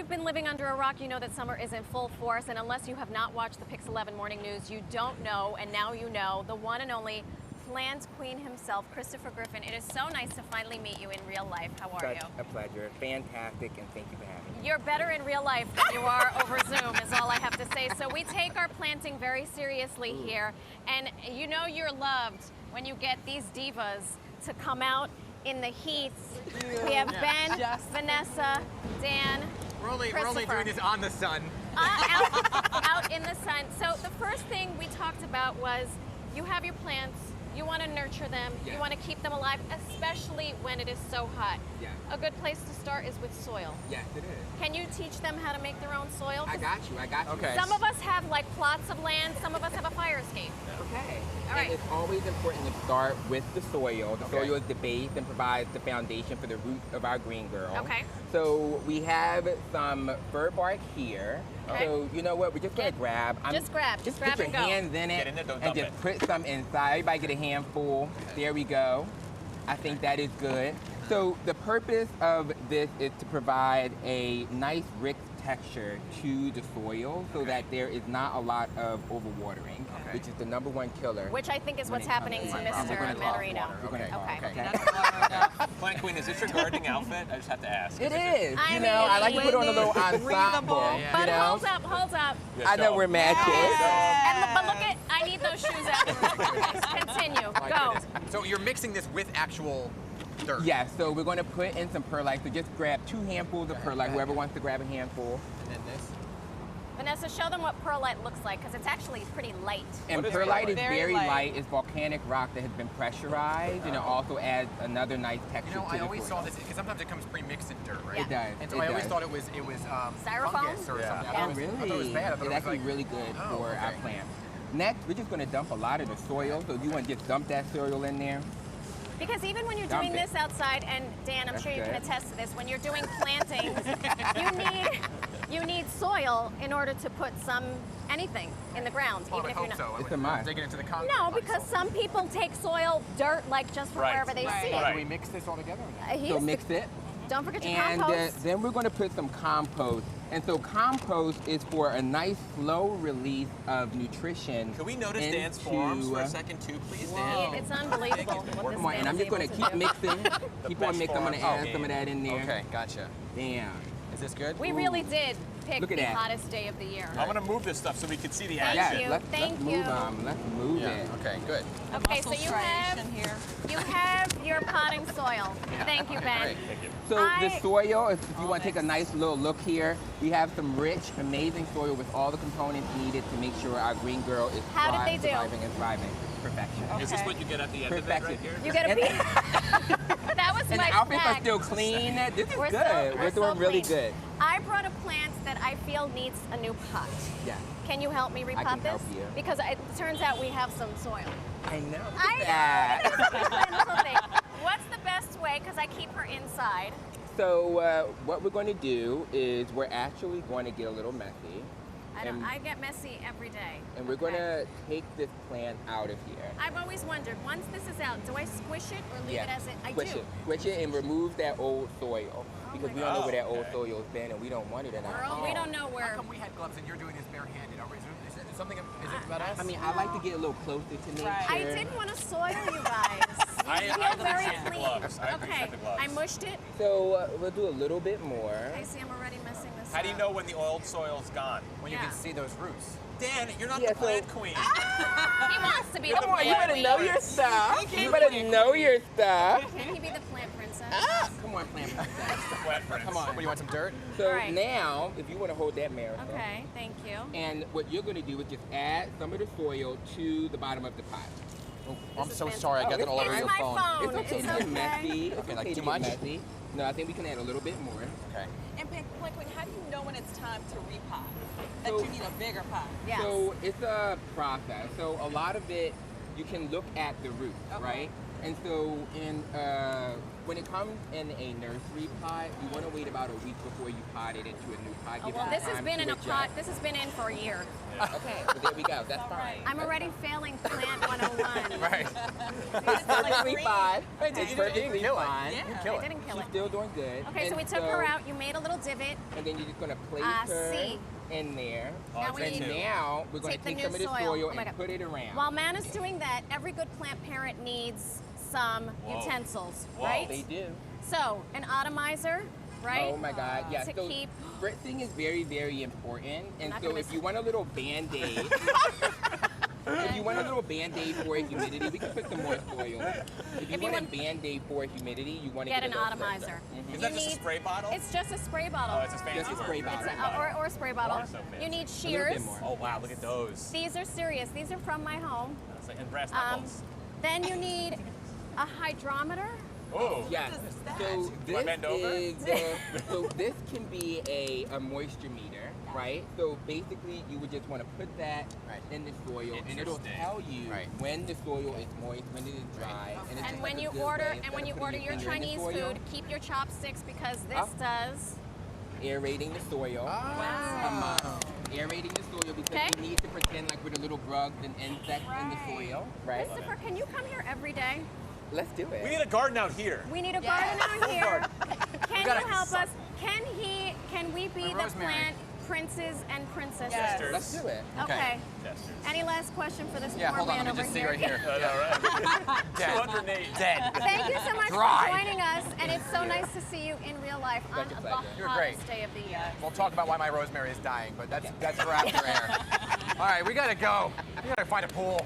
you've been living under a rock, you know that summer is in full force, and unless you have not watched the PIX11 Morning News, you don't know, and now you know, the one and only Plant Queen himself, Christopher Griffin. It is so nice to finally meet you in real life. How are you? Such a pleasure. Fantastic, and thank you for having me. You're better in real life than you are over Zoom, is all I have to say. So we take our planting very seriously here, and you know you're loved when you get these divas to come out in the heat. We have Ben, Vanessa, Dan, We're only doing this on the sun. out in the sun. So the first thing we talked about was you have your plants, you want to nurture them, you want to keep them alive, especially when it is so hot. Yeah. A good place to start is with soil. Yes, it is. Can you teach them how to make their own soil? I got you. Okay. Some of us have like plots of land, some of us have a fire escape. Okay. All right. And it's always important to start with the soil. The soil is the base and provides the foundation for the roots of our green girl. Okay. So we have some fir bark here. Okay. So you know what? We're just gonna grab. Just grab Just and put your go. hands in it Get in there, don't and dump just it. put some inside. Everybody get a handful. There we go. I think that is good. So the purpose of this is to provide a nice rich texture to the soil so that there is not a lot of overwatering, which is the #1 killer. Which I think is when what's it comes happening to to- Mr. We're gonna talk Manarino. water. We're gonna talk, Okay. That's water enough. Plant Queen, is this your gardening outfit? I just have to ask. It is. I You know, I like to put on a little Windy, breathable. ensemble. Yeah. You But know, hold up. I know we're matching. But look at, I need those shoes afterwards. Continue, My go. goodness. So you're mixing this with actual dirt. Yeah, so we're going to put in some perlite. So just grab 2 handfuls of perlite, ahead. whoever wants to grab a handful. And then this. Vanessa, show them what perlite looks like, because it's actually pretty light. And What is perlite perlite? is Very very light. light. It's volcanic rock that has been pressurized, and it also adds another nice texture You know, to I the always soil. saw this because sometimes it comes pre-mixed in dirt, right? Yeah. It does. And so it I always does. thought it was Styrofoam? fungus or Yeah. something. I Oh, thought it was, really? I thought it was bad. I thought It's it was actually like, really good Oh, for our okay. plants. Next, we're just going to dump a lot of the soil. So if you want to just dump that soil in there. Because even when you're Dump doing it. this outside, and Dan, I'm That's sure you can good. attest to this, when you're doing plantings, you need soil in order to put anything in the ground, Well, I even would if you're hope not. so. I It's would a must. dig it into the concrete. No, like because so. some people take soil, dirt, like just from Right. wherever they Right. see So it. do we mix this all together? So mix it. Don't forget your And compost. then we're going to put some compost. And so compost is for a nice slow release of nutrition. Can we notice into, Dan's forearms for a second too, please, Yeah, Dan? it's unbelievable what this Come on, and I'm man's just going able to keep do. mixing. Keep on best mixing. I'm going to form. add some of that in there. Okay, gotcha. Damn. Is this good? We really did pick Look at the that. hottest day of the year. I'm gonna move this stuff so we can see the Thank action. you. Let's Thank move you. Let's move Yeah. it. Okay, good. Okay, so Muscle you have striation here. your potting soil. Thank you, Ben. Great. Thank you. So the I- soil, if you want to take a nice little look here, we have some rich, amazing soil with all the components needed to make sure our green girl is How did they do? surviving and thriving. Perfection. Is this what you get at the end Perfection. of it right here? You get a And- piece. That was And my the outfits snack. are still clean. This is We're good. so- We're doing so really clean. good. I brought a plant that I feel needs a new pot. Yeah. Can you help me repot I can this? help you. Because it turns out we have some soil. I know. I know. that. It's just a little thing. What's the best way? Because I keep her inside. So what we're going to do is we're actually going to get a little messy. I get messy every day. And we're going to take this plant out of here. I've always wondered, once this is out, do I squish it or leave it as it? I Squish do. it. Squish it and remove that old soil. Because my we don't know where that God. old soil has been and we don't want it in our Girl, home. we don't know How where. come we had gloves and you're doing this barehanded? Is it something? Is it about us? I mean, I like to get a little closer to nature. Right. I didn't want to soil you guys. You I feel very appreciate the clean. gloves. I appreciate Okay, the gloves. I mushed it. So we'll do a little bit more. I see I'm already messing this How do you up. know when the oiled soil's gone? When you Yeah. can see those roots. Dan, you're not Yeah, the plant so- queen. He wants to be the Come on, plant You better queen. know your stuff. Can You better know your stuff. Can he be the plant princess? Come on, plant princess. Plant prince. Come on. What, do you want some dirt? So All right. now, if you want to hold that Marysol. Okay, thank you. And what you're going to do is just add some of the soil to the bottom of the pot. Oh, I'm is so fantastic. sorry. I got Oh, that all over It's your my phone. phone. It's okay It's to get okay. messy. It's Okay, like okay too to much? get messy. No, I think we can add a little bit more. Okay. And Plant Queen, how do you know when it's time to repot? That So- you need a bigger pot? Yes. So it's a process. So a lot of it, you can look at the roots, Okay. right? And so in when it comes in a nursery pot, you want to wait about a week before you pot it into a new pot. Oh, Give well, it this has time been to in a adjust. pot. This has been in for a year. Okay, well, there we go. That's fine. I'm already failing Plant 101. Right. It's perfectly fine. Okay. It's perfectly kill it. fine. You I kill it. didn't kill She's it. still doing good. Okay, so And we took her out. You made a little divot. And then you're just going to place I her see. in there. Now we And need now we're going to take the take new some of this soil. soil Oh my and God. put it around. While Mana's doing that, every good plant parent needs some utensils, Whoa. right? They do. So, an atomizer, right? Oh my God, yeah. To So keep. spritzing is very, very important. And not so gonna if you want a little Band-Aid, if you want a little Band-Aid for humidity, we can put some more soil. If you want a Band-Aid for humidity, you want to Get get an a little atomizer. spritzer. Is that just a spray bottle? It's just a spray bottle. Oh, it's just fancy. Just a spray word. bottle. Or a spray bottle. Or so fancy. You need A little shears. bit more. Oh wow, look at those. These are serious. These are from my home. And brass Um, knuckles. then you need a hydrometer. Oh. Yes. What is that? So Do I bend over? so this can be a moisture meter, right? So basically, you would just want to put that in the soil, and it'll Interesting. tell you when the soil is moist, when it is dry, and it's And just when like a you good order way, and instead when of you putting order your finger in the Chinese soil, food, keep your chopsticks because this Oh. does. aerating the soil. Wow. Aerating the soil because Okay. we need to pretend like we're the little bugs and insects in the soil, right? Christopher, can you come here every day? Let's do it. We need a garden out here. We need a garden out here. Can gotta you help suck. us? Can we be the rosemary. plant princes and princesses? Yes. Let's do it. Okay. Jesters. Any last question for this Yeah, poor hold on. man Let me over just see here? right here. Right. Dead. 208. Dead. Thank you so much Dry. for joining us, and it's so nice to see you in real life on Such a the pleasure. You're hottest great. day of the year. We'll talk about why my rosemary is dying, but that's for after air. All right, we gotta go. We gotta find a pool.